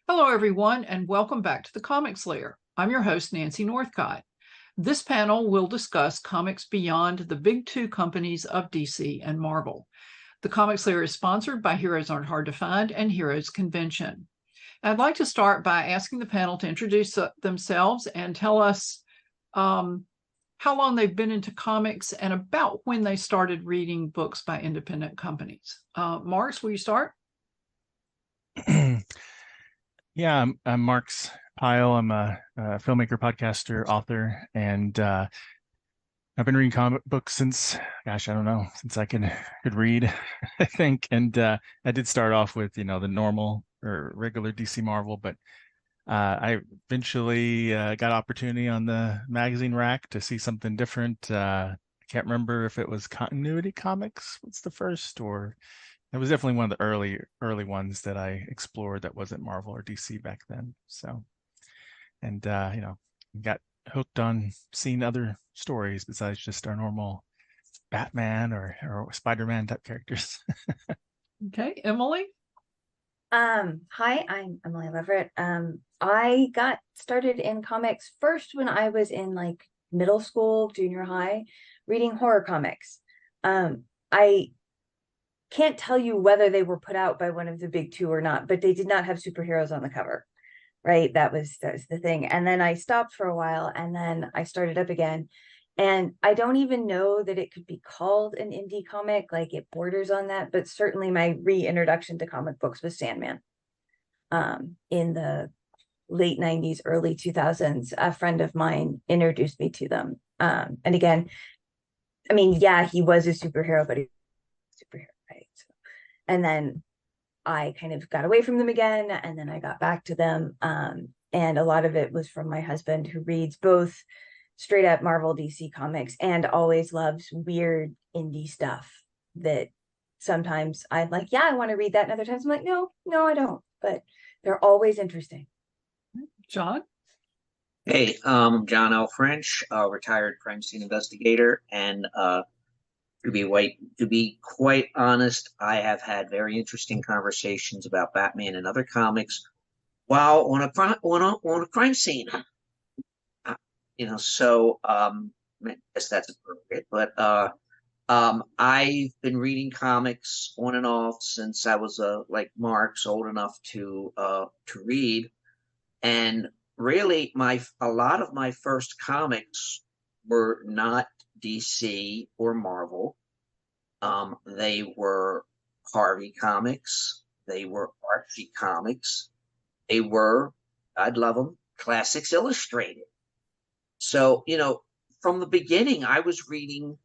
Hello, everyone, and welcome back to the Comics Lair. I'm your host, Nancy Northcott. This panel will discuss comics beyond the big two companies of DC and Marvel. The Comics Lair is sponsored by Heroes Aren't Hard to Find and Heroes Convention. I'd like to start by asking the panel to introduce themselves and tell us how long they've been into comics and about when they started reading books by independent companies. Marx, will you start? Yeah, I'm Marx Pyle. I'm a filmmaker, podcaster, author, and I've been reading comic books since, gosh, I don't know, since I could read, I think. And I did start off with, the normal or regular DC Marvel, but I eventually got opportunity on the magazine rack to see something different. I can't remember if it was Continuity Comics. What's the first, or it was definitely one of the early ones that I explored that wasn't Marvel or DC back then. So, and got hooked on seeing other stories besides just our normal Batman or Spider-Man type characters. Okay, Emily? Hi, I'm Lavin Leverett. I got started in comics first when I was in like middle school, junior high, reading horror comics. I can't tell you whether they were put out by one of the big two or not, but they did not have superheroes on the cover, right? That was the thing. And then I stopped for a while, and then I started up again. And I don't even know that it could be called an indie comic, like it borders on that, but certainly my reintroduction to comic books was Sandman. In the late 90s, early 2000s, a friend of mine introduced me to them. And again, I mean, yeah, he was a superhero, but he was a superhero, right? So, and then I kind of got away from them again, and then I got back to them. And a lot of it was from my husband, who reads both straight up Marvel DC comics and always loves weird indie stuff that sometimes I'm like, yeah, I want to read that. And other times I'm like, no, I don't. But they're always interesting. John? Hey, John L. French, retired crime scene investigator, and to be quite honest, I have had very interesting conversations about Batman and other comics while on a crime scene. I guess that's appropriate. But I've been reading comics on and off since I was like Marx, old enough to read, and really a lot of my first comics were not DC or Marvel. They were Harvey comics. They were Archie comics. They were, I'd love them, Classics Illustrated. So, from the beginning, I was reading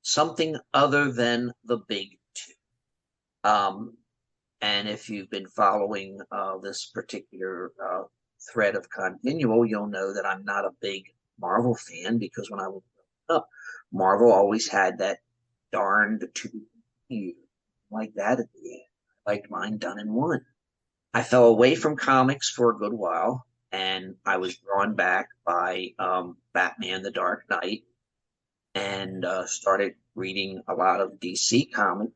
something other than the big two. And if you've been following this particular thread of ConTinual, you'll know that I'm not a big Marvel fan, because when I was growing up, Marvel always had that darned two like that at the end. I liked mine done in one. I fell away from comics for a good while, and I was drawn back by Batman the Dark Knight, and started reading a lot of DC comics,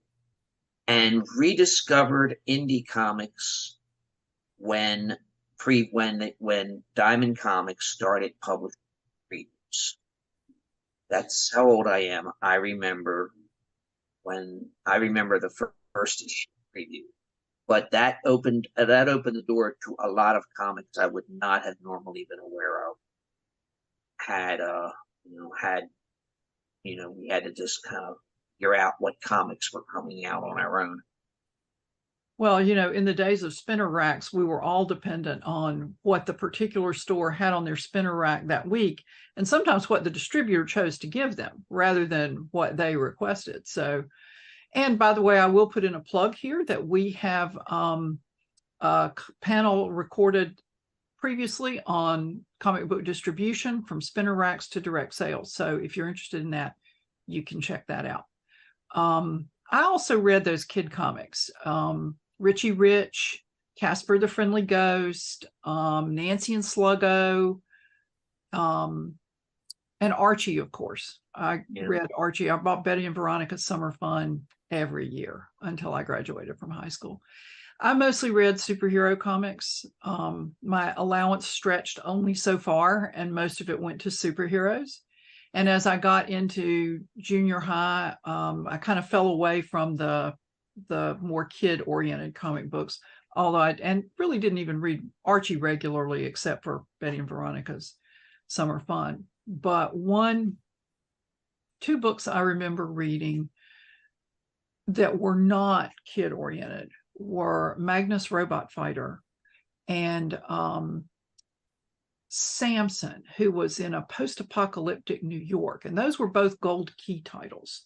and rediscovered indie comics when Diamond Comics started publishing previews. That's how old I am. I remember the first issue preview. But that opened the door to a lot of comics I would not have normally been aware of. We had to just kind of figure out what comics were coming out on our own. Well, in the days of spinner racks, we were all dependent on what the particular store had on their spinner rack that week, and sometimes what the distributor chose to give them rather than what they requested. So, and by the way, I will put in a plug here that we have a panel recorded previously on comic book distribution from spinner racks to direct sales. So if you're interested in that, you can check that out. I also read those kid comics, Richie Rich, Casper the Friendly Ghost, Nancy and Sluggo, and Archie, of course. I read Archie. I bought Betty and Veronica's Summer Fun every year. until I graduated from high school. I mostly read superhero comics. My allowance stretched only so far, and most of it went to superheroes. And as I got into junior high, I kind of fell away from the more kid-oriented comic books, although and really didn't even read Archie regularly, except for Betty and Veronica's Summer Fun. But two books I remember reading that were not kid-oriented were Magnus Robot Fighter and Samson, who was in a post-apocalyptic New York. And those were both Gold Key titles.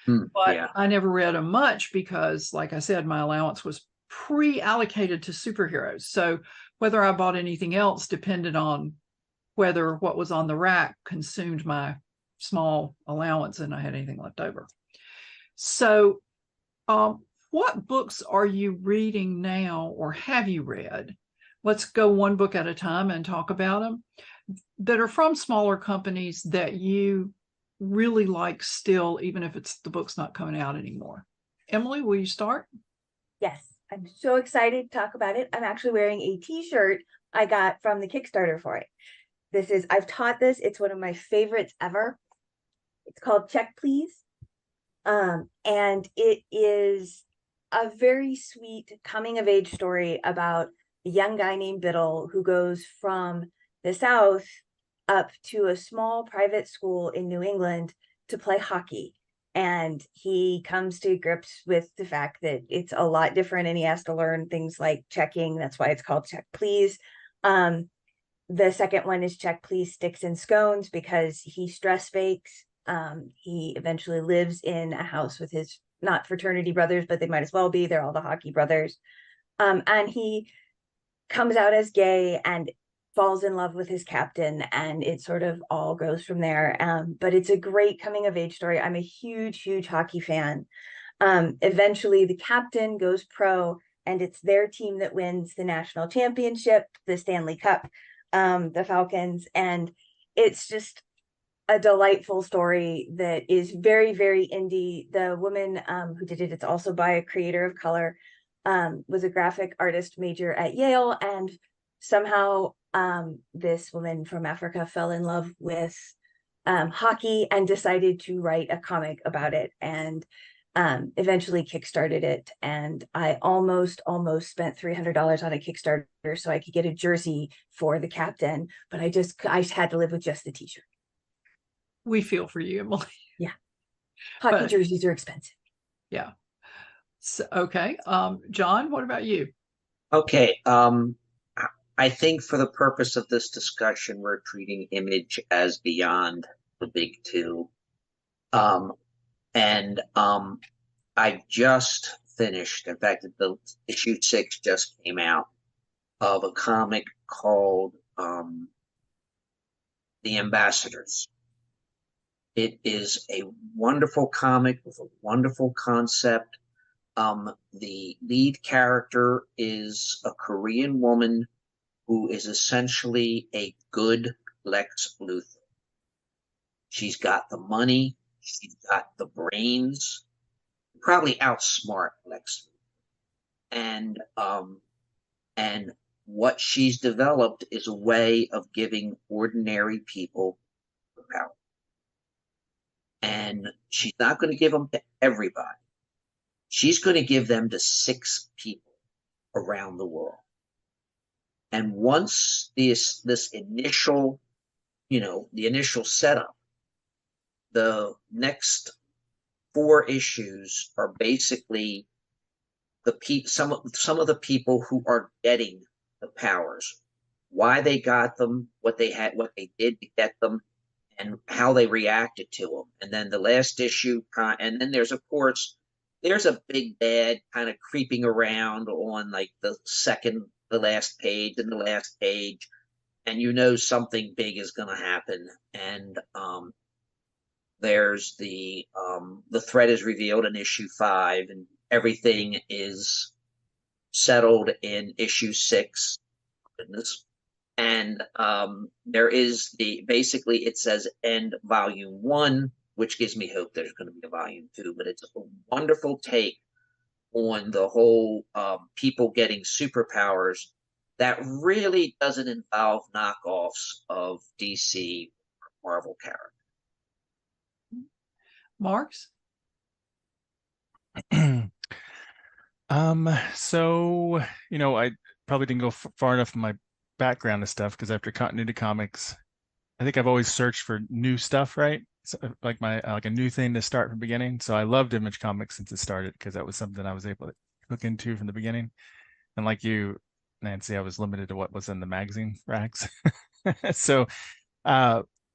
But yeah. I never read them much because, like I said, my allowance was pre-allocated to superheroes. So whether I bought anything else depended on whether what was on the rack consumed my small allowance and I had anything left over. So what books are you reading now, or have you read? Let's go one book at a time and talk about them that are from smaller companies that you really like still, even if the book's not coming out anymore. Emily, will you start? Yes, I'm so excited to talk about it. I'm actually wearing a t-shirt I got from the Kickstarter for it. I've taught this. It's one of my favorites ever. It's called Check Please. And it is a very sweet coming of age story about a young guy named Biddle who goes from the South up to a small private school in New England to play hockey. And he comes to grips with the fact that it's a lot different and he has to learn things like checking. That's why it's called Check Please. The second one is Check Please Sticks and Scones because he stress fakes. He eventually lives in a house with his not fraternity brothers, but they might as well be. They're all the hockey brothers. And he comes out as gay and falls in love with his captain, and it sort of all goes from there. But it's a great coming of age story. I'm a huge hockey fan. Eventually the captain goes pro, and it's their team that wins the national championship, the Stanley Cup, the Falcons. And it's just a delightful story that is very, very indie. The woman who did it, it's also by a creator of color, was a graphic artist major at Yale, and somehow this woman from Africa fell in love with hockey and decided to write a comic about it, and eventually kickstarted it. And I almost spent $300 on a Kickstarter so I could get a jersey for the captain, but I had to live with just the t-shirt. We feel for you, Emily. Yeah. Hockey jerseys are expensive. Yeah. So, okay. John, what about you? Okay. I think for the purpose of this discussion, we're treating Image as beyond the big two. I just finished, in fact, the issue 6 just came out of a comic called The Ambassadors. It is a wonderful comic with a wonderful concept. The lead character is a Korean woman who is essentially a good Lex Luthor. She's got the money, she's got the brains, probably outsmart Lex Luthor. And what she's developed is a way of giving ordinary people power. And she's not going to give them to everybody. She's going to give them to 6 people around the world. And once this initial, the initial setup, the next 4 issues are basically some of the people who are getting the powers, why they got them, what they did to get them, and how they reacted to them. And then the last issue, and then there's a big bad kind of creeping around on like the last page and the last page, and something big is going to happen. And there's the threat is revealed in issue 5, and everything is settled in issue 6. Goodness. And there is basically it says end volume 1, which gives me hope there's going to be a volume 2, but it's a wonderful take on the whole people getting superpowers that really doesn't involve knockoffs of DC or Marvel characters. Marx? So, I probably didn't go far enough in my background and stuff, because after Continuity Comics, I think I've always searched for new stuff, right? So, like a new thing to start from the beginning. So I loved Image Comics since it started, because that was something I was able to look into from the beginning. And like you, Nancy, I was limited to what was in the magazine racks. So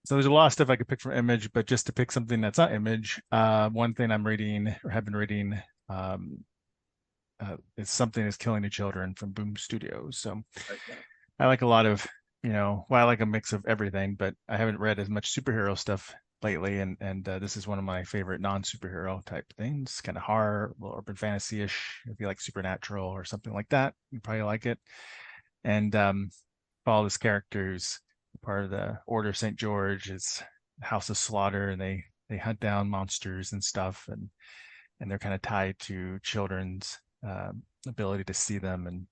so there's a lot of stuff I could pick from Image, but just to pick something that's not Image, one thing I'm reading or have been reading is Something is Killing the Children from Boom Studios. So I like a lot of, I like a mix of everything, but I haven't read as much superhero stuff lately, and this is one of my favorite non-superhero type things, kind of horror, a little urban fantasy-ish. If you like Supernatural or something like that, you probably like it. And follow this character who's part of the Order of St. George, is House of Slaughter, and they hunt down monsters and stuff, and they're kind of tied to children's ability to see them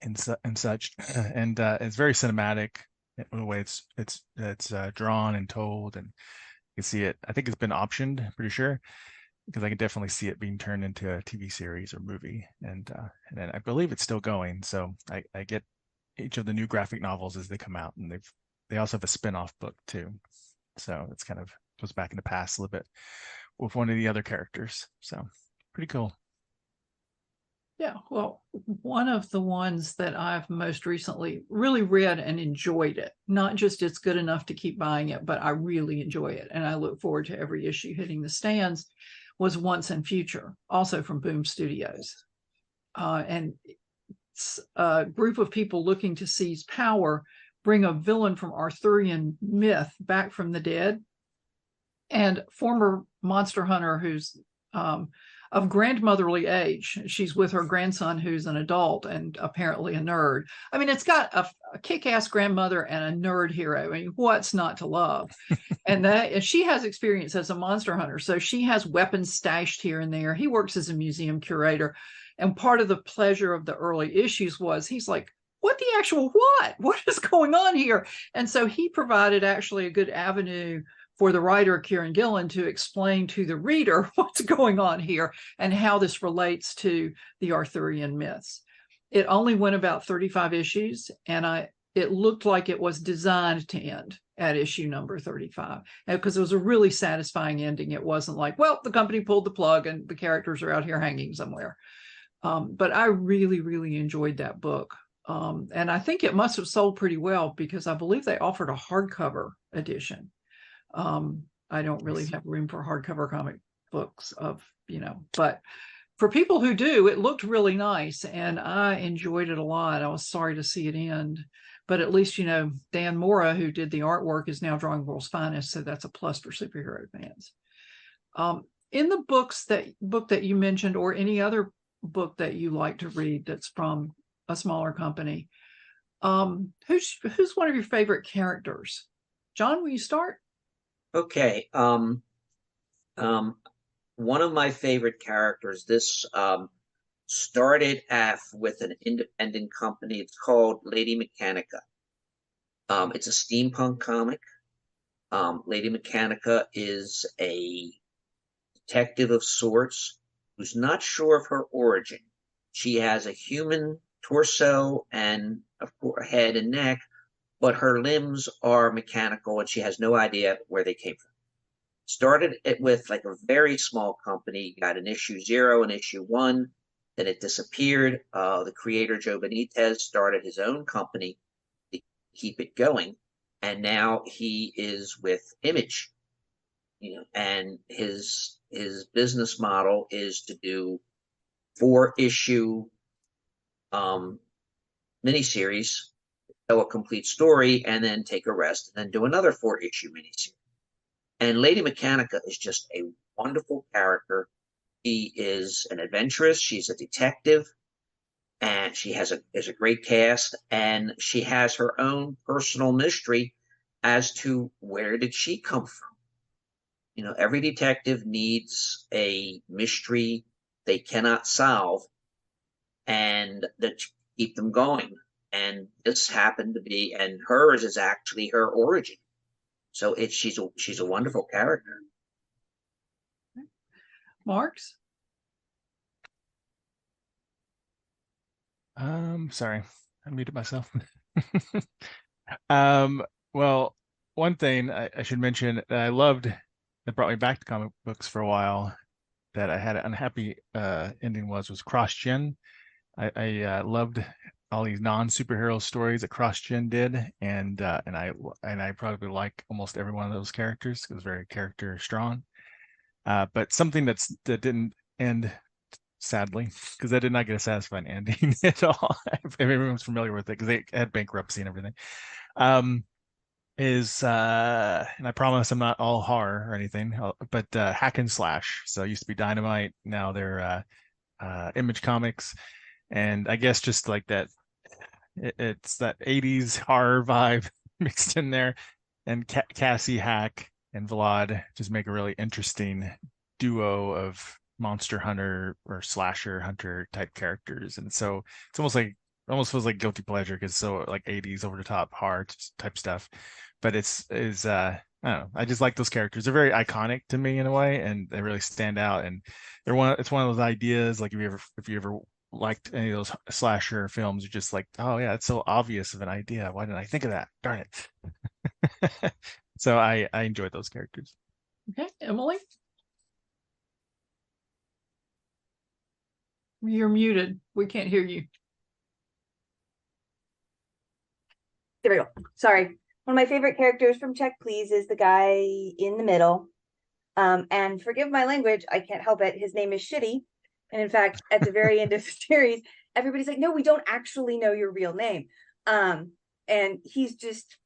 and such. And it's very cinematic in the way it's drawn and told, and you can see it. I think it's been optioned, I'm pretty sure, because I can definitely see it being turned into a TV series or movie, and then I believe it's still going. So I get each of the new graphic novels as they come out, and they also have a spin-off book too. So it's kind of goes back in the past a little bit with one of the other characters. So pretty cool. Yeah, well, one of the ones that I've most recently really read and enjoyed it, not just it's good enough to keep buying it, but I really enjoy it, and I look forward to every issue hitting the stands, was Once and Future, also from Boom Studios. And it's a group of people looking to seize power, bring a villain from Arthurian myth back from the dead, and former monster hunter who's of grandmotherly age. She's with her grandson, who's an adult and apparently a nerd. I mean, it's got a kick-ass grandmother and a nerd hero. I mean, what's not to love? And she has experience as a monster hunter, so she has weapons stashed here and there. He works as a museum curator, and part of the pleasure of the early issues was he's like, what the actual what is going on here? And so he provided actually a good avenue for the writer, Kieran Gillen, to explain to the reader what's going on here and how this relates to the Arthurian myths. It only went about 35 issues, and it looked like it was designed to end at issue number 35, because it was a really satisfying ending. It wasn't like, well, the company pulled the plug and the characters are out here hanging somewhere. But I really, really enjoyed that book. And I think it must have sold pretty well, because I believe they offered a hardcover edition. I don't really have room for hardcover comic books but for people who do, it looked really nice, and I enjoyed it a lot. I was sorry to see it end, but at least, Dan Mora, who did the artwork, is now drawing World's Finest, so that's a plus for superhero fans. In the book that you mentioned, or any other book that you like to read that's from a smaller company, who's one of your favorite characters? John, will you start? Okay. One of my favorite characters, this started with an independent company. It's called Lady Mechanica. It's a steampunk comic. Lady Mechanica is a detective of sorts who's not sure of her origin. She has a human torso and a head and neck, but her limbs are mechanical, and she has no idea where they came from. Started it with like a very small company, got an issue 0 and issue 1, then it disappeared. The creator, Joe Benitez, started his own company to keep it going, and now he is with Image, and his business model is to do 4-issue miniseries, tell a complete story, and then take a rest, and then do another 4-issue miniseries. And Lady Mechanica is just a wonderful character. She is an adventurous. She's a detective, and she has a great cast, and she has her own personal mystery as to where did she come from. Every detective needs a mystery they cannot solve, and that keep them going. And this happened to be, and hers is actually her origin. So she's a wonderful character. Marx? Sorry, I muted myself. Well, one thing I should mention that I loved that brought me back to comic books for a while that I had an unhappy ending was CrossGen. I loved all these non-superhero stories that CrossGen did, and I probably like almost every one of those characters. It was very character strong. But something that didn't end, sadly, because I did not get a satisfying ending at all. If everyone's familiar with it, because they had bankruptcy and everything. And I promise I'm not all horror or anything, but Hack and Slash. So it used to be Dynamite, now they're Image Comics, and I guess just like that, it's that 80s horror vibe mixed in there, and Cassie, Hack, and Vlad just make a really interesting duo of monster hunter or slasher hunter type characters, and so it's almost feels like guilty pleasure because it's so like 80s over the top hard type stuff, but it's I don't know, I just like those characters. They're very iconic to me in a way, and they really stand out, and it's one of those ideas, like if you ever liked any of those slasher films, you're just like, oh yeah, it's so obvious of an idea, why didn't I think of that, darn it. So I enjoyed those characters. Okay, Emily? You're muted. We can't hear you. There we go. Sorry. One of my favorite characters from Check Please is the guy in the middle. And forgive my language, I can't help it. His name is Shitty. And in fact, at the very end of the series, everybody's like, no, we don't actually know your real name. And he's just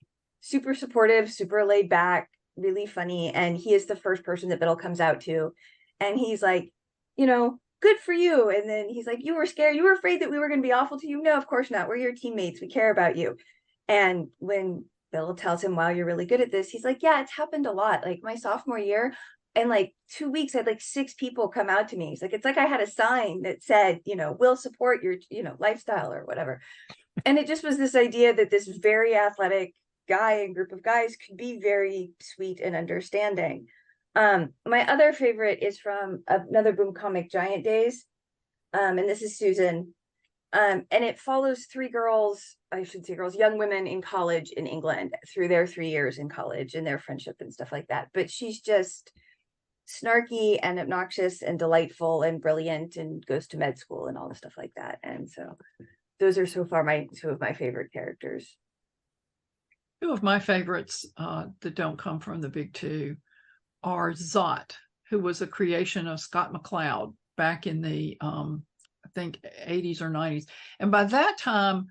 super supportive, super laid back, really funny. And he is the first person that Biddle comes out to. And he's like, good for you. And then he's like, you were scared. You were afraid that we were going to be awful to you. No, of course not. We're your teammates. We care about you. And when Bill tells him, wow, you're really good at this, he's like, yeah, it's happened a lot. Like my sophomore year, in like 2 weeks, I had like 6 people come out to me. He's like, it's like I had a sign that said, we'll support your, lifestyle or whatever. And it just was this idea that this very athletic guy and group of guys could be very sweet and understanding. My other favorite is from another Boom comic, Giant Days. And this is Susan. And it follows 3 girls, I should say girls, young women in college in England through their 3 years in college and their friendship and stuff like that. But she's just snarky and obnoxious and delightful and brilliant and goes to med school and all the stuff like that. And so those are so far 2 of my favorite characters. 2 of my favorites that don't come from the big 2 are Zot, who was a creation of Scott McCloud back in the I think 80s or 90s. And by that time,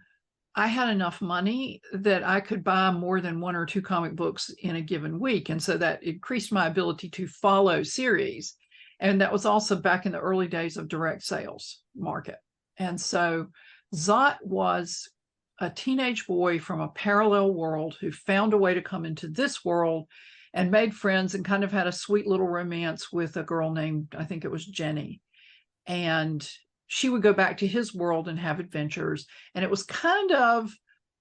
I had enough money that I could buy more than 1 or 2 comic books in a given week. And so that increased my ability to follow series. And that was also back in the early days of direct sales market. And so Zot was a teenage boy from a parallel world who found a way to come into this world and made friends and kind of had a sweet little romance with a girl named, I think it was Jenny. And she would go back to his world and have adventures. And it was kind of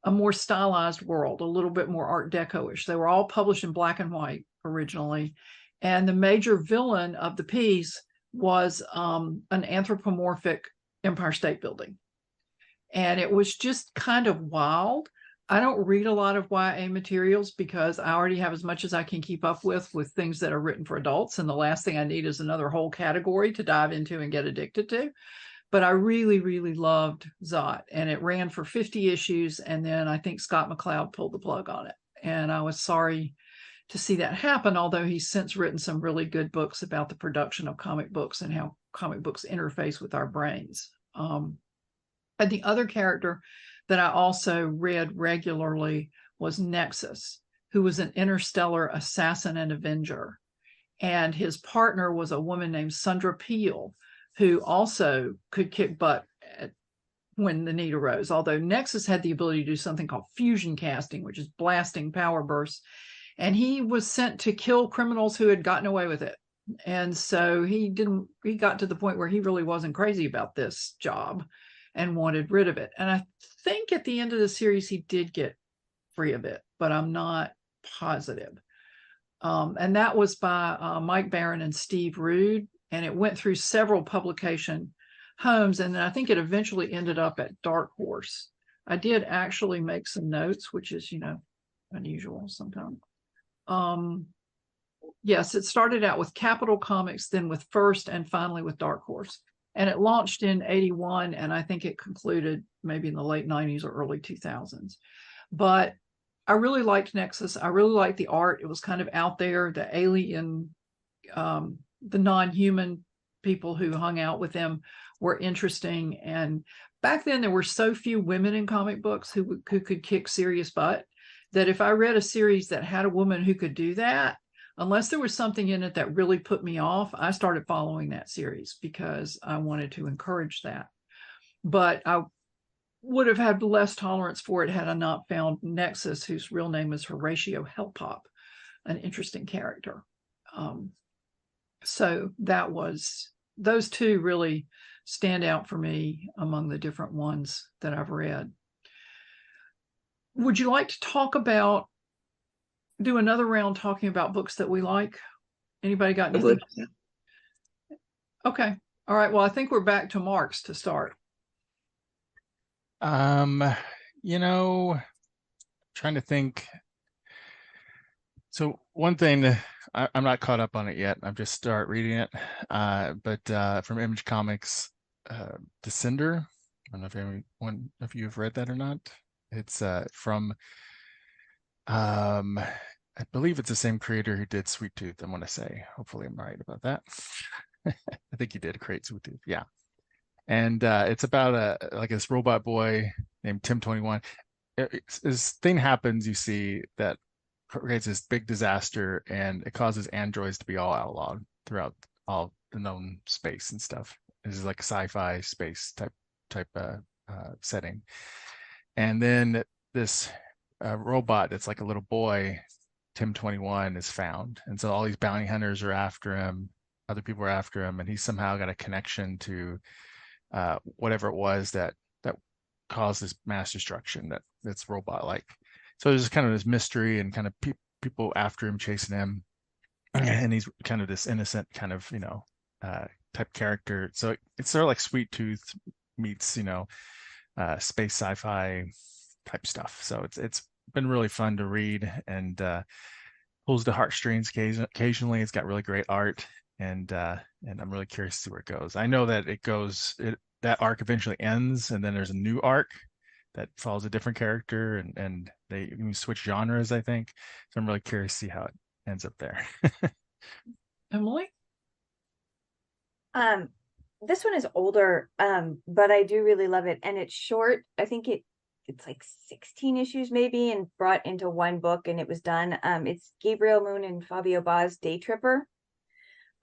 a more stylized world, a little bit more Art Deco-ish. They were all published in black and white originally. And the major villain of the piece was an anthropomorphic Empire State Building. And it was just kind of wild. I don't read a lot of YA materials because I already have as much as I can keep up with things that are written for adults. And the last thing I need is another whole category to dive into and get addicted to. But I really, really loved Zot, and it ran for 50 issues. And then I think Scott McCloud pulled the plug on it. And I was sorry to see that happen, although he's since written some really good books about the production of comic books and how comic books interface with our brains. And the other character that I also read regularly was Nexus, who was an interstellar assassin and avenger. And his partner was a woman named Sandra Pyle, who also could kick butt when the need arose. Although Nexus had the ability to do something called fusion casting, which is blasting power bursts. And he was sent to kill criminals who had gotten away with it And so he got to the point where he really wasn't crazy about this job and wanted rid of it. And I think at the end of the series, he did get free of it, but I'm not positive. And that was by Mike Barron and Steve Rude. And it went through several publication homes. And then I think it eventually ended up at Dark Horse. I did actually make some notes, which is, unusual sometimes. Yes, it started out with Capital Comics, then with First, and finally with Dark Horse. And it launched in 81, and I think it concluded maybe in the late 90s or early 2000s. But I really liked Nexus. I really liked the art. It was kind of out there, the alien, the non-human people who hung out with them were interesting. And back then there were so few women in comic books who could kick serious butt, that if I read a series that had a woman who could do that, unless there was something in it that really put me off, I started following that series because I wanted to encourage that. But I would have had less tolerance for it had I not found Nexus, whose real name is Horatio Hellpop, an interesting character. So those two really stand out for me among the different ones that I've read. Would you like to do another round talking about books that we like? Anybody got anything? Yeah. Okay. All right. Well, I think we're back to Marx to start. Trying to think. So one thing, I'm not caught up on it yet. I've just started reading it. But from Image Comics, Descender. I don't know if anyone of you have read that or not. It's from I believe it's the same creator who did Sweet Tooth, I want to say. Hopefully I'm right about that. I think he did create Sweet Tooth. Yeah. And it's about this robot boy named Tim 21. This thing happens, you see, that creates this big disaster, and it causes androids to be all outlawed throughout all the known space and stuff. This is like a sci-fi space type setting. And then this robot that's like a little boy, Tim 21, is found. And so all these bounty hunters are after him. Other people are after him. And he's somehow got a connection to whatever it was that caused this mass destruction that's robot-like. So there's kind of this mystery and kind of people after him, chasing him. And he's kind of this innocent kind of, type character. So it's sort of like Sweet Tooth meets, space sci-fi type stuff. So it's been really fun to read, and pulls the heartstrings occasionally. It's got really great art, and I'm really curious to see where it goes. I know that that arc eventually ends, and then there's a new arc that follows a different character, and they even switch genres, I think. So I'm really curious to see how it ends up there. Emily? This one is older, but I do really love it, and it's short. I think it's like 16 issues maybe, and brought into one book, and it was done. It's Gabriel Moon and Fabio Baz, Day Tripper.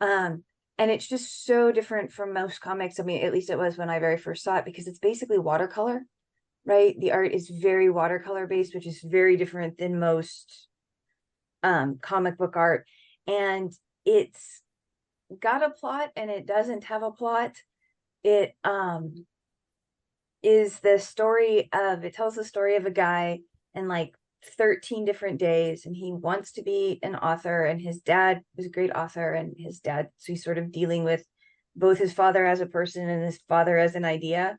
And it's just so different from most comics. I mean, at least it was when I very first saw it, because it's basically watercolor, right? The art is very watercolor based, which is very different than most comic book art. And it's got a plot, and it doesn't have a plot. It tells the story of a guy in like 13 different days, and he wants to be an author, and his dad was a great author, and so he's sort of dealing with both his father as a person and his father as an idea.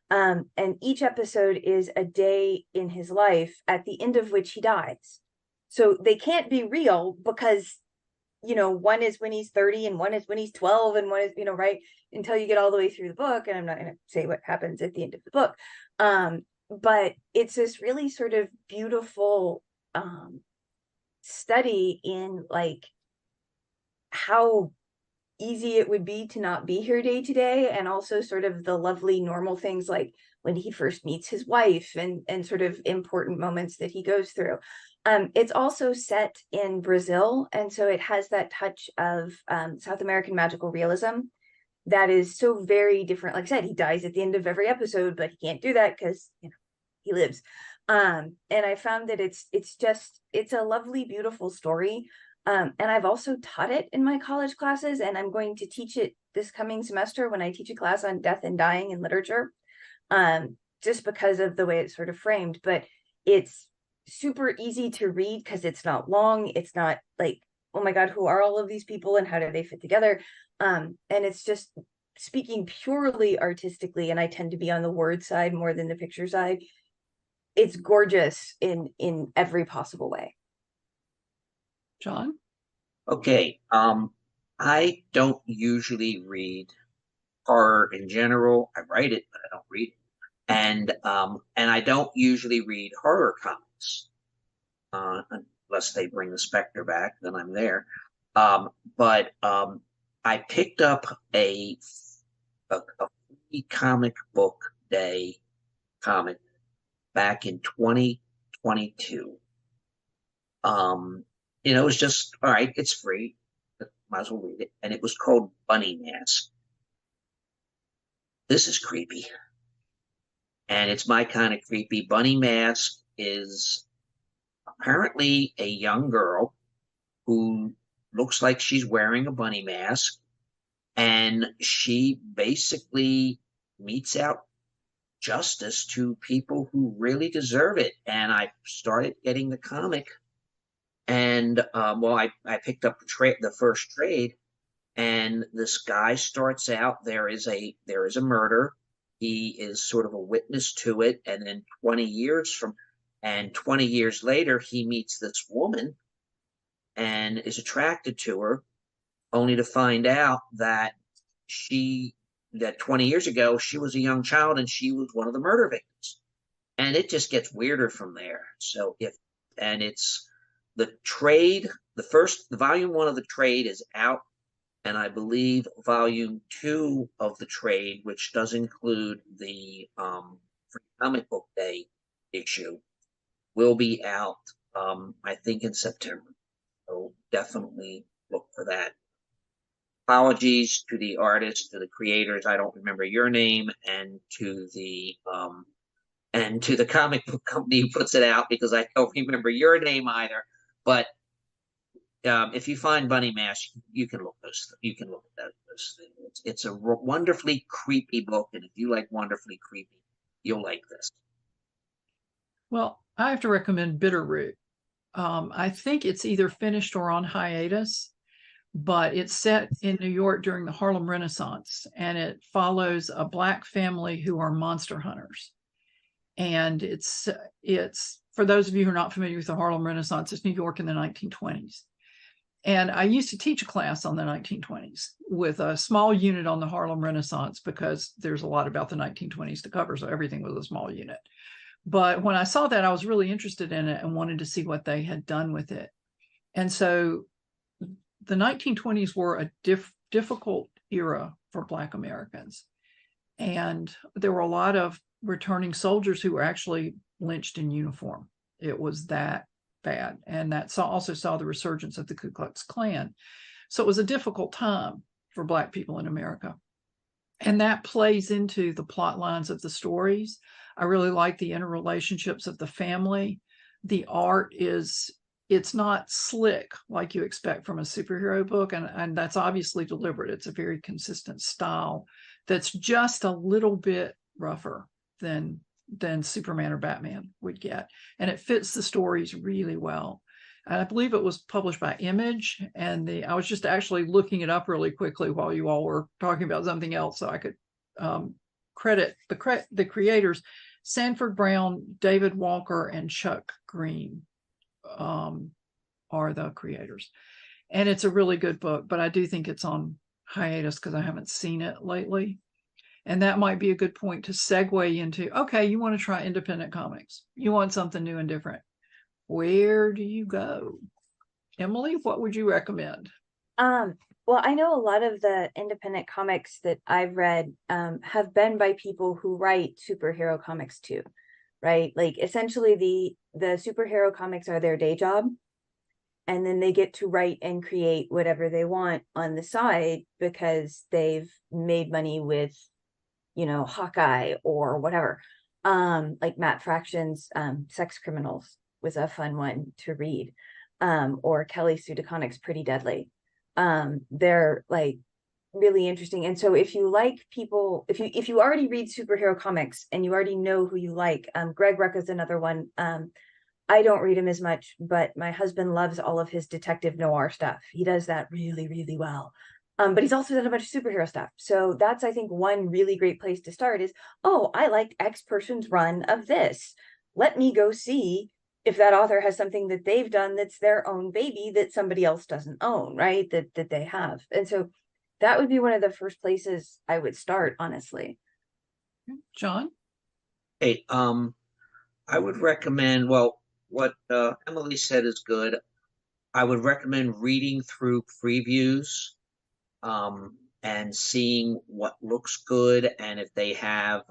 And each episode is a day in his life, at the end of which he dies. So they can't be real, because one is when he's 30 and one is when he's 12, and one is, right, until you get all the way through the book. And I'm not going to say what happens at the end of the book. But it's this really sort of beautiful study in like how easy it would be to not be here day to day, and also sort of the lovely normal things like when he first meets his wife, and sort of important moments that he goes through. It's also set in Brazil, and so it has that touch of South American magical realism that is so very different. Like I said, he dies at the end of every episode, but he can't do that because he lives. And I found that it's a lovely, beautiful story. And I've also taught it in my college classes, and I'm going to teach it this coming semester when I teach a class on death and dying in literature, just because of the way it's sort of framed. But it's super easy to read because it's not long. It's not like, oh my God, who are all of these people and how do they fit together? And it's just speaking purely artistically, and I tend to be on the word side more than the picture side. It's gorgeous in every possible way. John? Okay. I don't usually read horror in general. I write it, but I don't read it. And I don't usually read horror comics. Unless they bring the Spectre back, then I'm there. But I picked up a free comic book day comic back in 2022. It was just, all right, it's free. Might as well read it. And it was called Bunny Mask. This is creepy. And it's my kind of creepy. Bunny Mask is apparently a young girl who looks like she's wearing a bunny mask. And she basically metes out justice to people who really deserve it. And I started getting the comic. And I picked up the first trade, and this guy starts out. There is a murder. He is sort of a witness to it, and then 20 years later, he meets this woman and is attracted to her, only to find out that 20 years ago she was a young child and she was one of the murder victims. And it just gets weirder from there. So it's the trade, the volume 1 of the trade is out, and I believe volume 2 of the trade, which does include the free comic book day issue, will be out, I think in September. So definitely look for that. Apologies to the artists, to the creators. I don't remember your name, and to the comic book company who puts it out, because I don't remember your name either. But if you find Bunny Mask, you can look at those things. It's a wonderfully creepy book, and if you like wonderfully creepy, you'll like this. Well, I have to recommend Bitterroot. I think it's either finished or on hiatus, but it's set in New York during the Harlem Renaissance, and it follows a Black family who are monster hunters. And it's for those of you who are not familiar with the Harlem Renaissance, it's New York in the 1920s. And I used to teach a class on the 1920s with a small unit on the Harlem Renaissance, because there's a lot about the 1920s to cover, so everything was a small unit. But when I saw that, I was really interested in it and wanted to see what they had done with it. And so the 1920s were a difficult era for Black Americans. And there were a lot of returning soldiers who were actually lynched in uniform. It was that bad. And that also saw the resurgence of the Ku Klux Klan. So it was a difficult time for Black people in America. And that plays into the plot lines of the stories. I really like the interrelationships of the family. The art it's not slick like you expect from a superhero book, and that's obviously deliberate. It's a very consistent style that's just a little bit rougher than Superman or Batman would get, and it fits the stories really well. And I believe it was published by Image, and I was just actually looking it up really quickly while you all were talking about something else, so I could credit the creators. Sanford Brown, David Walker, and Chuck Green are the creators. And it's a really good book, but I do think it's on hiatus because I haven't seen it lately. And that might be a good point to segue into, okay, you want to try independent comics. You want something new and different. Where do you go? Emily, what would you recommend? Well, I know a lot of the independent comics that I've read have been by people who write superhero comics too, right? Like essentially the superhero comics are their day job, and then they get to write and create whatever they want on the side because they've made money with, Hawkeye or whatever. Like Matt Fraction's Sex Criminals was a fun one to read. or Kelly Sue DeConnick's Pretty Deadly. They're like really interesting. And so if you like people, if you already read superhero comics and you already know who you like, Greg Rucka's another one. I don't read him as much, but my husband loves all of his detective noir stuff. He does that really, really well. But he's also done a bunch of superhero stuff. So that's, I think, one really great place to start is, oh, I liked X person's run of this. Let me go see if that author has something that they've done that's their own baby that somebody else doesn't own, right? That they have. And so that would be one of the first places I would start, honestly. John? Hey, I would recommend, well, what Emily said is good. I would recommend reading through previews and seeing what looks good, and if they have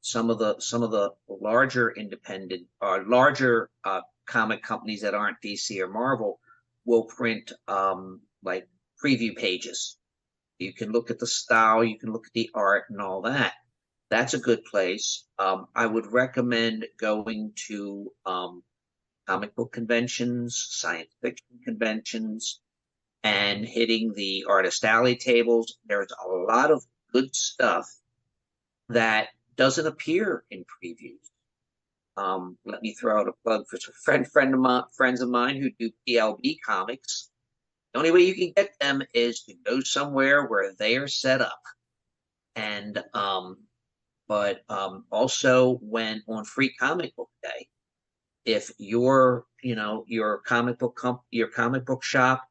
some of the larger independent or larger comic companies that aren't DC or Marvel will print like preview pages. You can look at the style, you can look at the art and all that. That's a good place. I would recommend going to comic book conventions, science fiction conventions, and hitting the artist alley tables. There's a lot of good stuff that doesn't appear in previews. Let me throw out a plug for some friends of mine who do PLB comics. The only way you can get them is to go somewhere where they are set up. And but also when on Free Comic Book Day, if your comic book shop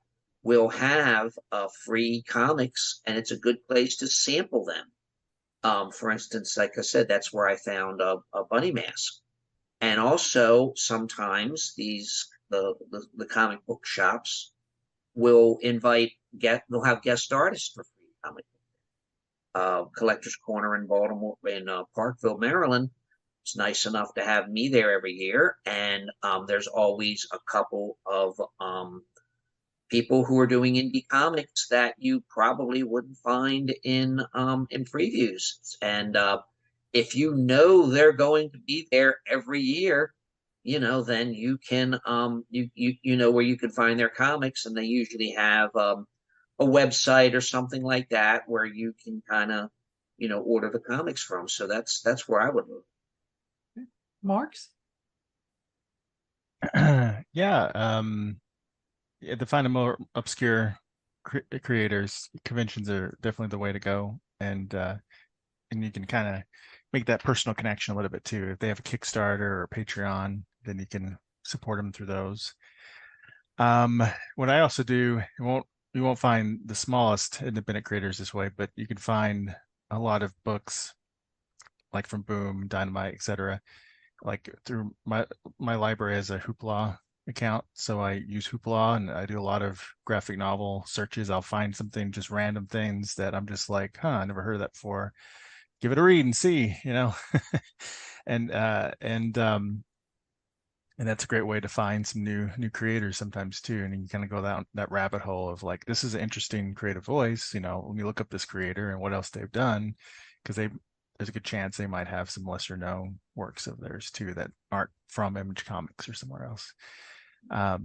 will have free comics, and it's a good place to sample them. For instance, like I said, that's where I found a bunny mask. And also sometimes the comic book shops will they'll have guest artists for Free Comic Book. Collector's Corner in Baltimore, in Parkville, Maryland, it's nice enough to have me there every year, and there's always a couple of people who are doing indie comics that you probably wouldn't find in previews. And if you know they're going to be there every year, then you can you know where you can find their comics, and they usually have a website or something like that where you can kind of order the comics from. So that's where I would look. Marx? Yeah, to find a more obscure creators, conventions are definitely the way to go, and you can kind of make that personal connection a little bit too. If they have a Kickstarter or a Patreon, then you can support them through those. What I also do, you won't find the smallest independent creators this way, but you can find a lot of books like from Boom, Dynamite, etc. Like through my library has a Hoopla account, so I use Hoopla and I do a lot of graphic novel searches. I'll find something, just random things that I'm just like, I never heard of that before. Give it a read and see, and that's a great way to find some new creators sometimes too. And you kind of go down that rabbit hole of like, this is an interesting creative voice, when you look up this creator and what else they've done, because there's a good chance they might have some lesser known works of theirs too that aren't from Image Comics or somewhere else. I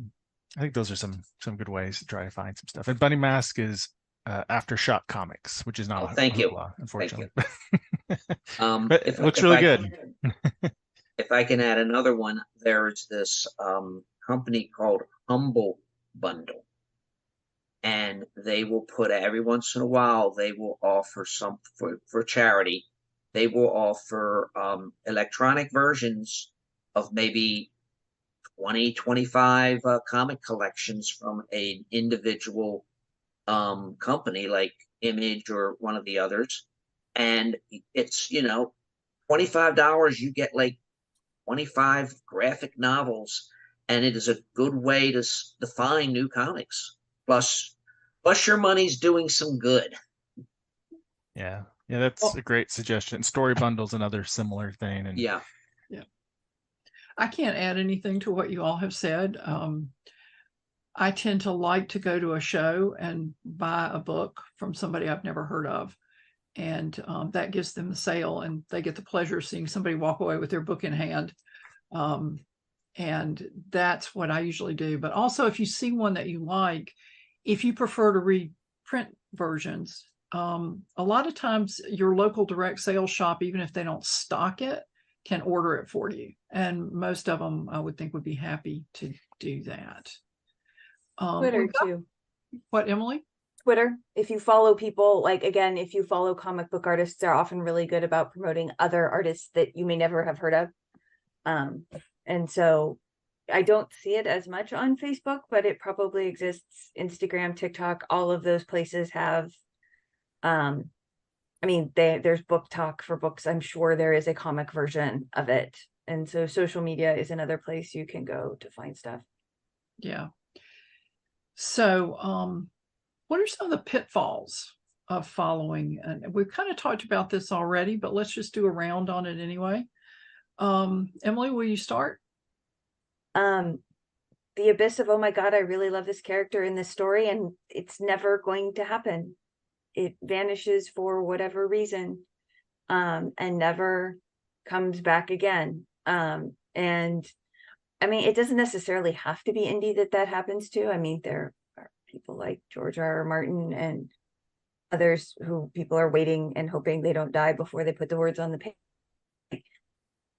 think those are some good ways to try to find some stuff. And Bunny Mask is Aftershock Comics, which is not thank you, unfortunately. But it looks really good. If I can add another one, there's this company called Humble Bundle, and they will put every once in a while they will offer some for charity. They will offer electronic versions of maybe 20, 25 comic collections from an individual company like Image or one of the others. And it's, $25, you get like 25 graphic novels, and it is a good way to find new comics. Plus your money's doing some good. Yeah, that's a great suggestion. Story Bundle's another similar thing. And yeah. I can't add anything to what you all have said. I tend to like to go to a show and buy a book from somebody I've never heard of. And that gives them the sale, and they get the pleasure of seeing somebody walk away with their book in hand. And that's what I usually do. But also, if you see one that you like, if you prefer to read print versions, a lot of times your local direct sales shop, even if they don't stock it, can order it for you. And most of them, I would think, would be happy to do that. Twitter too. What, Emily? Twitter. If you follow people, like, again, if you follow comic book artists, they're often really good about promoting other artists that you may never have heard of. And so I don't see it as much on Facebook, but it probably exists. Instagram, TikTok, all of those places have, I mean, there's book talk for books. I'm sure there is a comic version of it. And so social media is another place you can go to find stuff. Yeah. So, what are some of the pitfalls of following? And we've kind of talked about this already, but let's just do a round on it anyway. Emily, will you start? The abyss of, oh my God, I really love this character in this story, and it's never going to happen. It vanishes for whatever reason, and never comes back again. And I mean, it doesn't necessarily have to be indie that happens to. I mean, there are people like George R.R. Martin and others who people are waiting and hoping they don't die before they put the words on the page.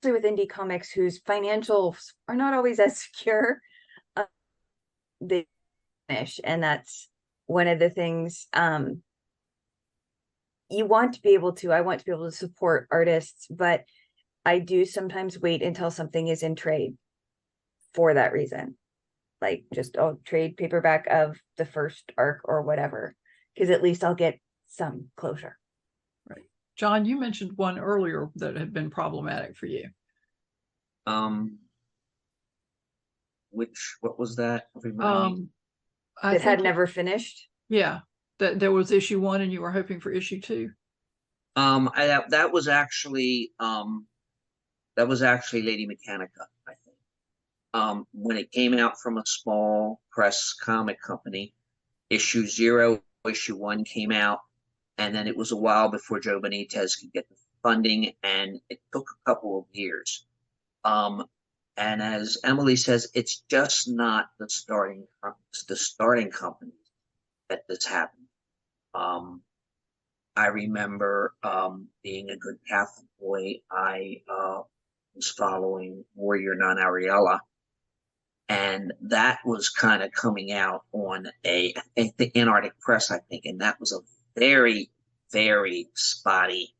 With indie comics whose financials are not always as secure, they finish, and that's one of the things you want to be able to. I want to be able to support artists, but I do sometimes wait until something is in trade for that reason, like just trade paperback of the first arc or whatever, because at least I'll get some closure. Right. John, you mentioned one earlier that had been problematic for you. What was that? That had never finished. Yeah, that there was issue 1 and you were hoping for issue 2. That was actually Lady Mechanica, I think. When it came out from a small press comic company, issue 0, issue 1 came out, and then it was a while before Joe Benitez could get the funding, and it took a couple of years. And as Emily says, it's just not the starting company that this happened. I remember being a good Catholic boy. I was following Warrior Non Ariella, and that was kind of coming out on the Antarctic Press, I think, and that was a very, very spotty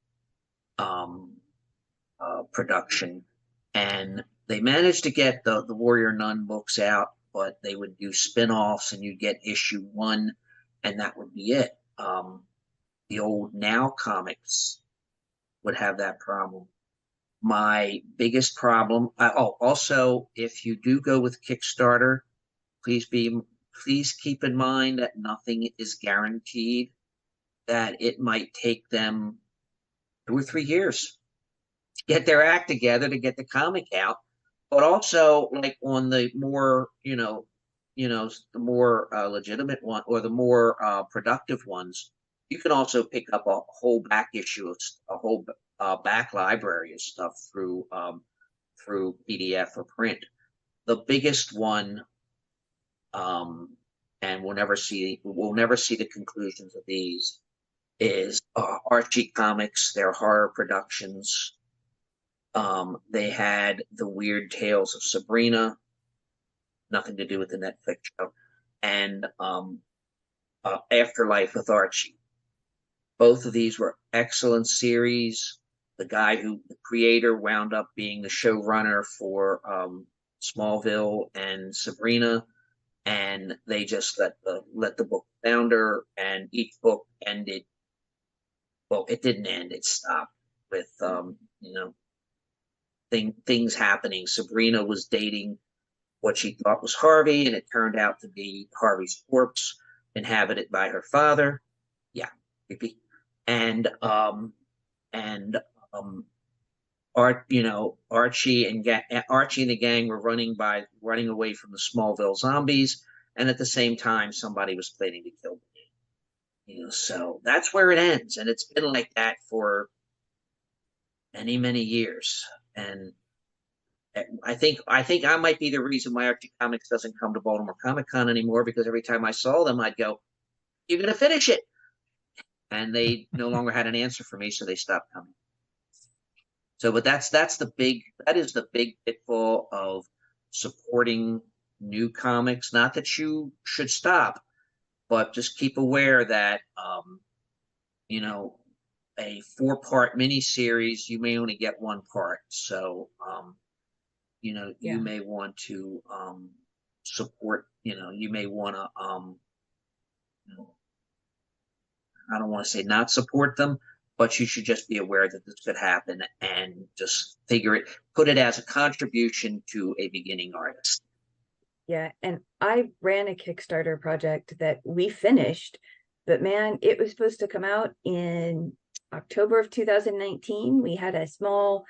production. And they managed to get the Warrior Nun books out, but they would do spin-offs, and you'd get issue 1, and that would be it. The old Now comics would have that problem. My biggest problem, also, if you do go with Kickstarter, please keep in mind that nothing is guaranteed, that it might take them 2 or 3 years to get their act together to get the comic out. But also, like on the more, the more legitimate one, or the more productive ones, you can also pick up a whole back issue of a whole back library of stuff through PDF or print. The biggest one, and we'll never see the conclusions of these, is Archie Comics, their horror productions. They had the Weird Tales of Sabrina, nothing to do with the Netflix show, and Afterlife with Archie. Both of these were excellent series. The creator, wound up being the showrunner for Smallville and Sabrina, and they just let the book founder, and each book ended. Well, it didn't end; it stopped with things happening. Sabrina was dating what she thought was Harvey, and it turned out to be Harvey's corpse inhabited by her father. Yeah, creepy. And Archie and the gang were running away from the Smallville zombies, and at the same time, somebody was planning to kill them. So that's where it ends, and it's been like that for many, many years. And I think I might be the reason why Archie Comics doesn't come to Baltimore Comic Con anymore, because every time I saw them, I'd go, "You're gonna finish it," and they no longer had an answer for me, so they stopped coming. So, but that is the big pitfall of supporting new comics. Not that you should stop, but just keep aware that you know, a 4-part miniseries, you may only get 1 part. So you know, Yeah. you may want to support, you know, you may want to you know, I don't want to say not support them, but you should just be aware that this could happen and just put it as a contribution to a beginning artist. Yeah, and I ran a Kickstarter project that we finished, but man, it was supposed to come out in October of 2019. We had a small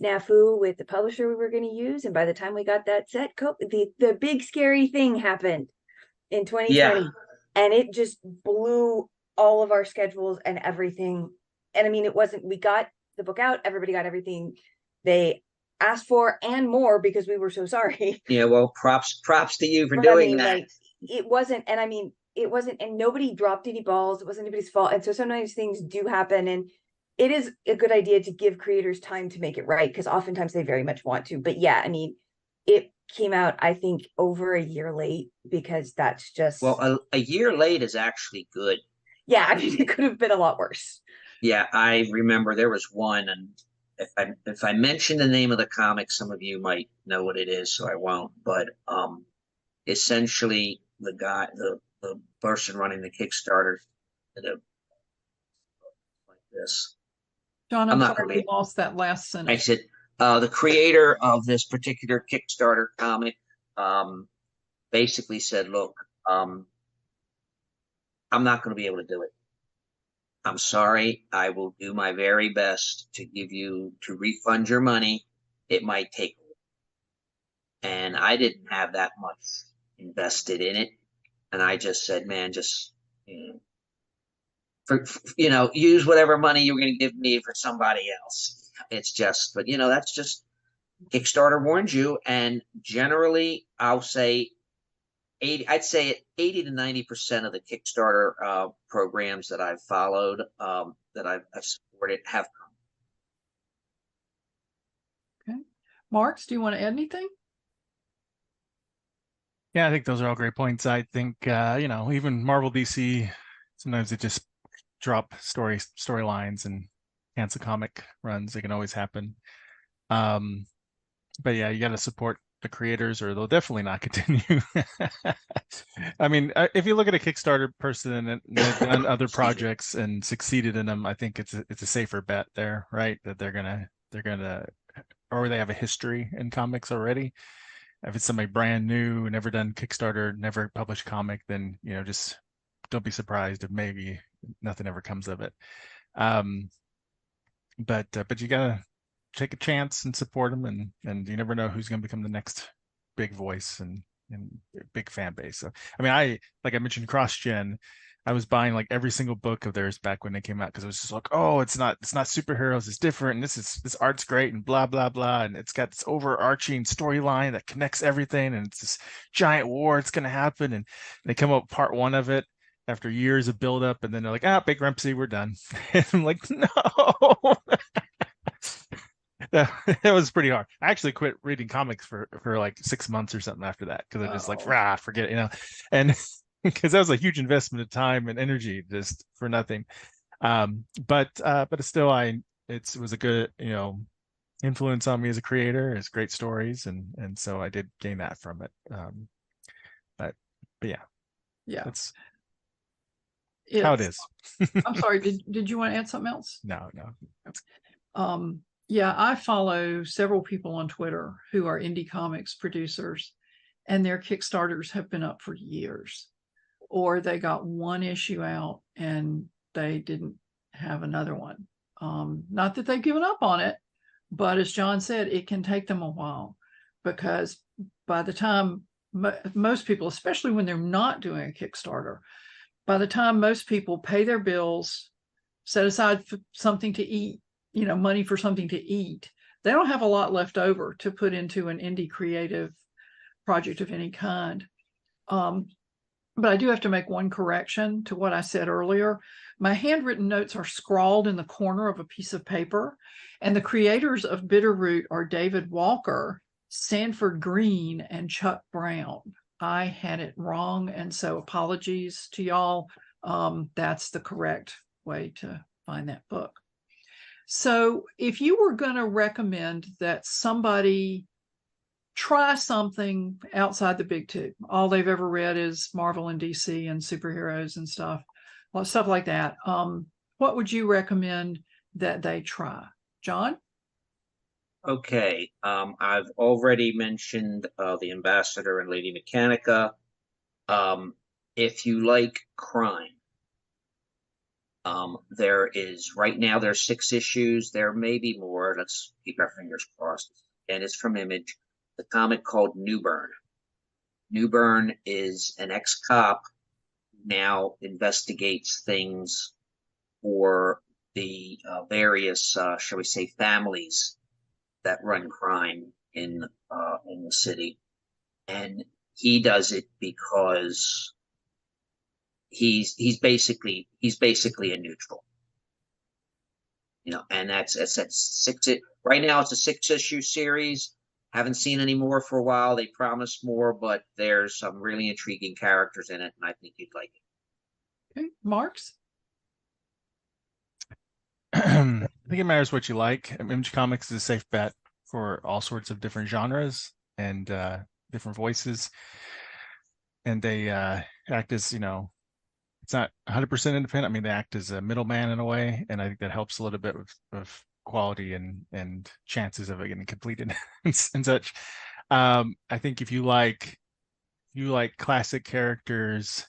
snafu with the publisher we were going to use, and by the time we got that set, the big scary thing happened in 2020, Yeah. and it just blew all of our schedules and everything. And I mean, we got the book out, everybody got everything they asked for and more, because we were so sorry. Yeah, well, props to you for But doing that. like, it wasn't, and nobody dropped any balls. It wasn't anybody's fault. And so sometimes things do happen, and it is a good idea to give creators time to make it right, because oftentimes they very much want to. But yeah, I mean, it came out, I think, over a year late, because that's just, well, a year late is actually good. Yeah, I mean, it could have been a lot worse. Yeah, I remember there was one, and if I mention the name of the comic, some of you might know what it is, so I won't. But essentially, the person running the Kickstarter did a like this. John, I'm I'm not sorry, gonna we be- lost that last I sentence. said the creator of this particular Kickstarter comic basically said, "Look, I'm not going to be able to do it. I'm sorry. I will do my very best to refund your money. It might take." And I didn't have that much invested in it. And I just said, man, just, you know, use whatever money you're going to give me for somebody else. It's just, but that's just, Kickstarter warns you. And generally, I'd say 80 to 90% of the Kickstarter programs that I've followed, that I've supported, have come. Okay. Marx, do you want to add anything? Yeah, I think those are all great points. I think even Marvel, DC, sometimes they just drop storylines and cancel comic runs. It can always happen. But yeah, you got to support the creators, or they'll definitely not continue. I mean, if you look at a Kickstarter person and they've done other projects and succeeded in them, I think it's a safer bet there, right? That they're gonna, or they have a history in comics already. If it's somebody brand new, never done Kickstarter, never published comic, then just don't be surprised if maybe nothing ever comes of it. But you gotta take a chance and support them, and you never know who's going to become the next big voice and big fan base. So I mean, like I mentioned, CrossGen, I was buying like every single book of theirs back when they came out, because it was just like, oh, it's not superheroes, it's different, and this art's great, and blah blah blah, and it's got this overarching storyline that connects everything, and it's this giant war it's going to happen, and they come up part 1 of it after years of build up, and then they're like, Big Rempsey, we're done. And I'm like, no. That was pretty hard. I actually quit reading comics for like 6 months or something after that, because I just like, forget it, and because that was a huge investment of time and energy just for nothing. But still, it was a good influence on me as a creator. It's great stories, and so I did gain that from it. But yeah, that's how it is. I'm sorry. Did you want to add something else? No. Yeah, I follow several people on Twitter who are indie comics producers, and their Kickstarters have been up for years, or they got 1 issue out and they didn't have another one. Not that they've given up on it, but as John said, it can take them a while, because by the time most people, especially when they're not doing a Kickstarter, by the time most people pay their bills, set aside something to eat, money for something to eat, they don't have a lot left over to put into an indie creative project of any kind. But I do have to make one correction to what I said earlier. My handwritten notes are scrawled in the corner of a piece of paper, and the creators of Bitterroot are David Walker, Sanford Green, and Chuck Brown. I had it wrong, and so apologies to y'all. That's the correct way to find that book. So if you were going to recommend that somebody try something outside the big two, all they've ever read is Marvel and DC and superheroes and stuff like that, what would you recommend that they try? John? Okay, I've already mentioned The Ambassador and Lady Mechanica. If you like crime, there is, right now there's 6 issues. There may be more. Let's keep our fingers crossed. And it's from Image, the comic called Newburn. Newburn is an ex-cop who now investigates things for the various, shall we say, families that run crime in the city, and he does it because he's basically a neutral, and that's 6. Right now it's a 6-issue series. Haven't seen any more for a while. They promised more, but there's some really intriguing characters in it, and I think you'd like it. Okay, Marx? I think it matters what you like. Image Comics is a safe bet for all sorts of different genres and different voices. And they act as, it's not 100% independent. I mean, they act as a middleman in a way, and I think that helps a little bit with quality and chances of it getting completed and such. I think if you like classic characters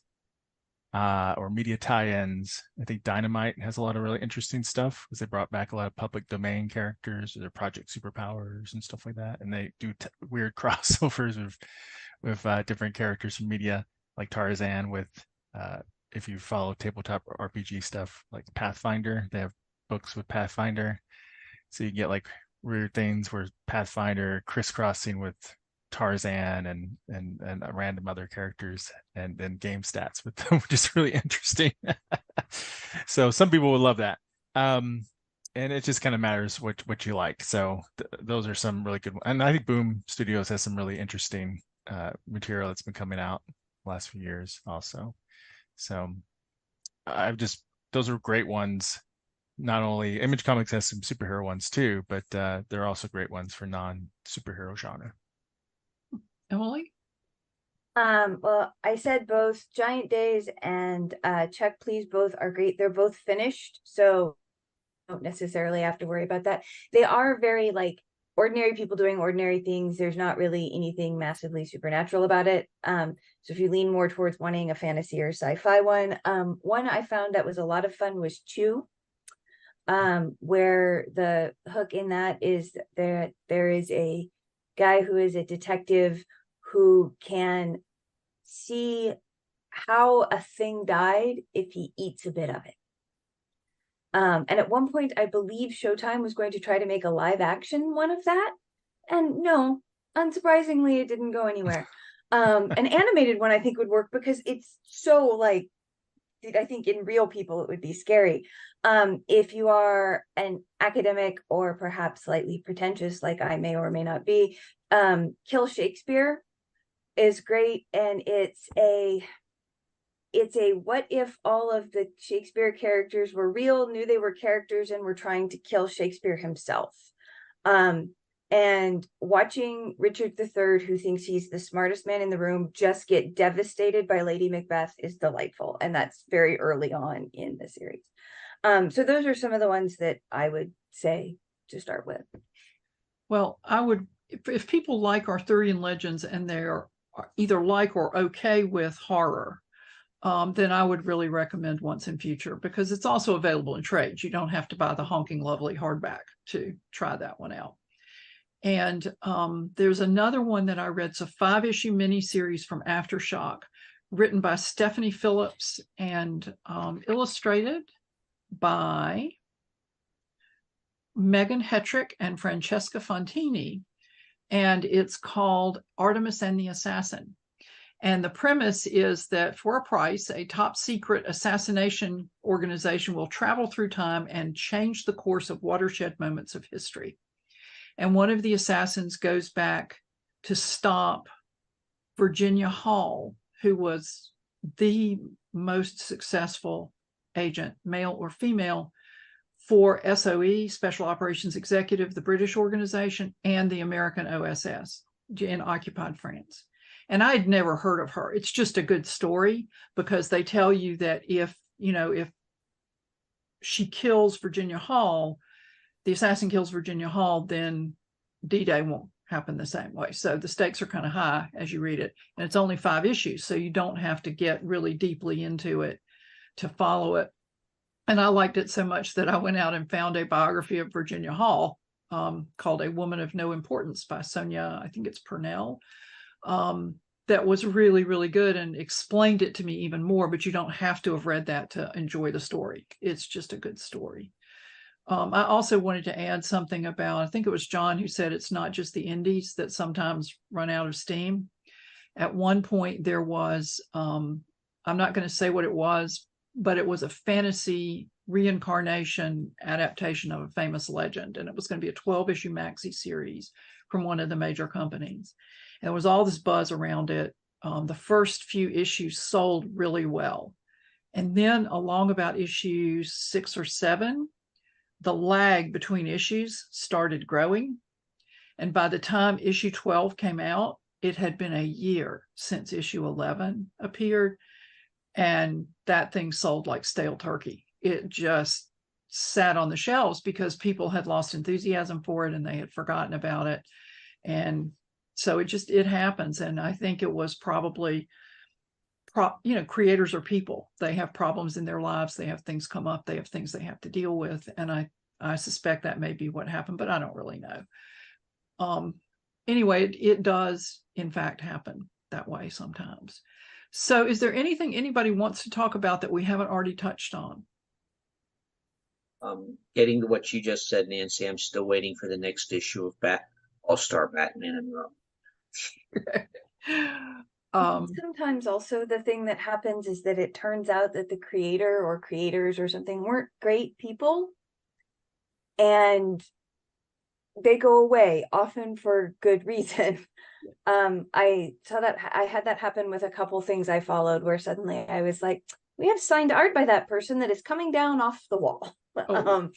or media tie-ins, I think Dynamite has a lot of really interesting stuff because they brought back a lot of public domain characters or their Project Superpowers and stuff like that, and they do weird crossovers with different characters from media, like Tarzan with if you follow tabletop RPG stuff like Pathfinder, they have books with Pathfinder, so you get like weird things where Pathfinder crisscrossing with Tarzan and random other characters and then game stats with them, which is really interesting. So some people would love that. And it just kind of matters what you like. So those are some really good ones. And I think Boom Studios has some really interesting material that's been coming out the last few years also. So those are great ones. Not only Image Comics has some superhero ones too, but they're also great ones for non-superhero genre. Emily? Well, I said both Giant Days and Check Please both are great. They're both finished, so don't necessarily have to worry about that. They are very like ordinary people doing ordinary things. There's not really anything massively supernatural about it. So if you lean more towards wanting a fantasy or sci-fi one I found that was a lot of fun was Chew, where the hook in that is there is a guy who is a detective who can see how a thing died if he eats a bit of it. And at one point, I believe Showtime was going to try to make a live action one of that. And no, unsurprisingly, it didn't go anywhere. An animated one I think would work because it's so like, I think in real people, it would be scary. If you are an academic or perhaps slightly pretentious, like I may or may not be, Kill Shakespeare is great. And it's a what if all of the Shakespeare characters were real, knew they were characters, and were trying to kill Shakespeare himself. And watching Richard III, who thinks he's the smartest man in the room, just get devastated by Lady Macbeth is delightful. And that's very early on in the series. So those are some of the ones that I would say to start with. Well, I would, if people like Arthurian legends and they're either like or okay with horror, then I would really recommend Once and Future because it's also available in trades. You don't have to buy the honking lovely hardback to try that one out. And there's another one that I read. It's a 5-issue miniseries from Aftershock, written by Stephanie Phillips and illustrated by Megan Hetrick and Francesca Fontini, and it's called Artemis and the Assassin. And the premise is that for a price, a top secret assassination organization will travel through time and change the course of watershed moments of history. And one of the assassins goes back to stop Virginia Hall, who was the most successful agent, male or female, for SOE, Special Operations Executive, the British organization, and the American OSS in occupied France. And I'd never heard of her. It's just a good story because they tell you that if she kills Virginia Hall, the assassin kills Virginia Hall, then D-Day won't happen the same way. So the stakes are kind of high as you read it. And it's only 5 issues, so you don't have to get really deeply into it to follow it. And I liked it so much that I went out and found a biography of Virginia Hall called A Woman of No Importance by Sonia, I think it's Purnell, that was really, really good and explained it to me even more, but you don't have to have read that to enjoy the story. It's just a good story. I also wanted to add something about, I think it was John who said it's not just the indies that sometimes run out of steam. At one point there was, I'm not going to say what it was, but it was a fantasy reincarnation adaptation of a famous legend. And it was going to be a 12-issue maxi series from one of the major companies. And there was all this buzz around it. The first few issues sold really well. And then along about issues 6 or 7, the lag between issues started growing. And by the time issue 12 came out, it had been a year since issue 11 appeared. And that thing sold like stale turkey. It just sat on the shelves because people had lost enthusiasm for it and they had forgotten about it. And so it happens. And I think it was probably, creators are people. They have problems in their lives. They have things come up. They have things they have to deal with. And I suspect that may be what happened, but I don't really know. Anyway, it does in fact happen that way sometimes. So is there anything anybody wants to talk about that we haven't already touched on? Getting to what you just said, Nancy, I'm still waiting for the next issue of All-Star Batman and Robin. Sometimes also the thing that happens is that it turns out that the creator or creators or something weren't great people, and they go away, often for good reason. I saw that I had that happen with a couple things I followed where suddenly I was like, we have signed art by that person that is coming down off the wall. Oh,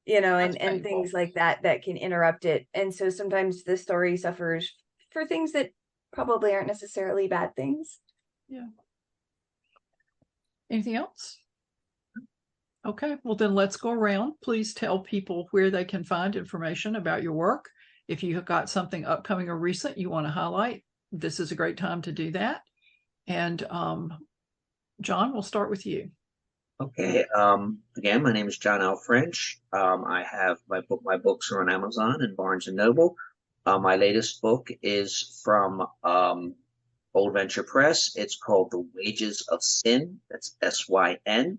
and things like that can interrupt it. And so sometimes the story suffers for things that probably aren't necessarily bad things. Yeah. Anything else? Okay, well then let's go around. Please tell people where they can find information about your work. If you have got something upcoming or recent you want to highlight, this is a great time to do that. And John, we'll start with you. Okay. Again, my name is John L. French. I have my books are on Amazon and Barnes and Noble. My latest book is from Old Venture Press. It's called The Wages of Sin. That's SYN.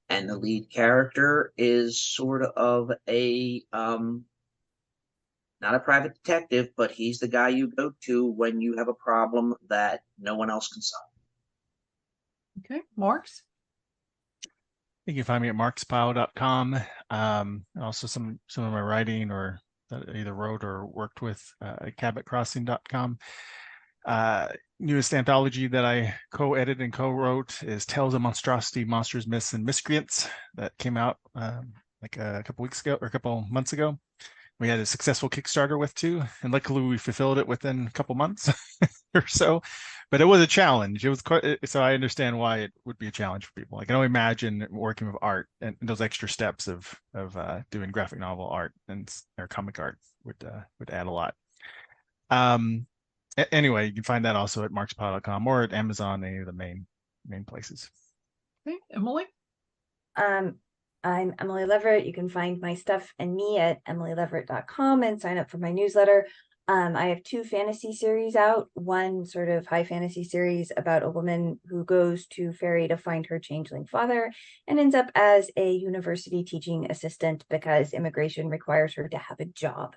And the lead character is sort of a not a private detective, but he's the guy you go to when you have a problem that no one else can solve. Okay, Marx? You can find me at marxpyle.com. Also some of my writing or that I either wrote or worked with at cabotcrossing.com. Newest anthology that I co-edited and co-wrote is Tales of Monstrosity, Monsters, Myths, and Miscreants that came out like a couple weeks ago or a couple months ago. We had a successful Kickstarter with too, and luckily we fulfilled it within a couple months or so. But it was a challenge. It was quite, so I understand why it would be a challenge for people. I can only imagine working with art and those extra steps of doing graphic novel art or comic art would add a lot. Anyway, you can find that also at marxpyle.com or at Amazon, any of the main places. Okay, Emily? I'm Emily Leverett. You can find my stuff and me at emilyleverett.com and sign up for my newsletter. I have 2 fantasy series out, one sort of high fantasy series about a woman who goes to Fairy to find her changeling father and ends up as a university teaching assistant because immigration requires her to have a job.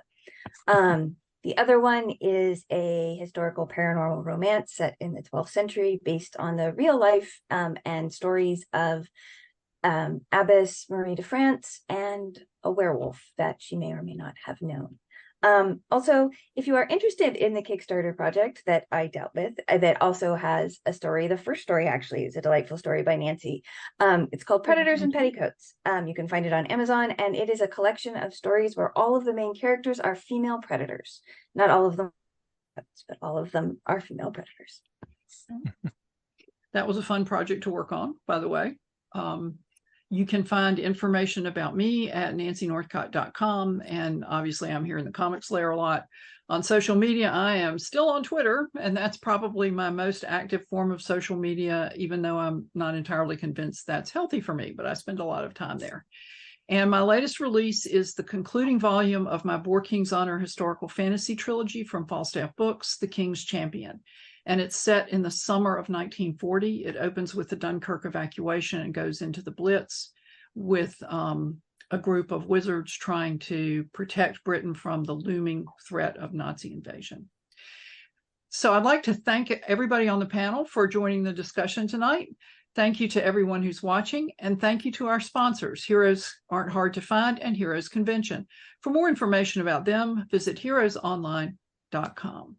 The other one is a historical paranormal romance set in the 12th century based on the real life and stories of Abbess Marie de France and a werewolf that she may or may not have known. Also, if you are interested in the Kickstarter project that I dealt with, that also has a story, the first story actually is a delightful story by Nancy. It's called Predators and Petticoats. You can find it on Amazon, and it is a collection of stories where all of the main characters are female predators. Not all of them, but all of them are female predators. That was a fun project to work on, by the way. You can find information about me at nancynorthcott.com. And obviously, I'm here in the comics lair a lot. On social media, I am still on Twitter, and that's probably my most active form of social media, even though I'm not entirely convinced that's healthy for me, but I spend a lot of time there. And my latest release is the concluding volume of my Boar King's Honor historical fantasy trilogy from Falstaff Books, The King's Champion. And it's set in the summer of 1940. It opens with the Dunkirk evacuation and goes into the Blitz with a group of wizards trying to protect Britain from the looming threat of Nazi invasion. So I'd like to thank everybody on the panel for joining the discussion tonight. Thank you to everyone who's watching, and thank you to our sponsors, Heroes Aren't Hard to Find and Heroes Convention. For more information about them, visit heroesonline.com.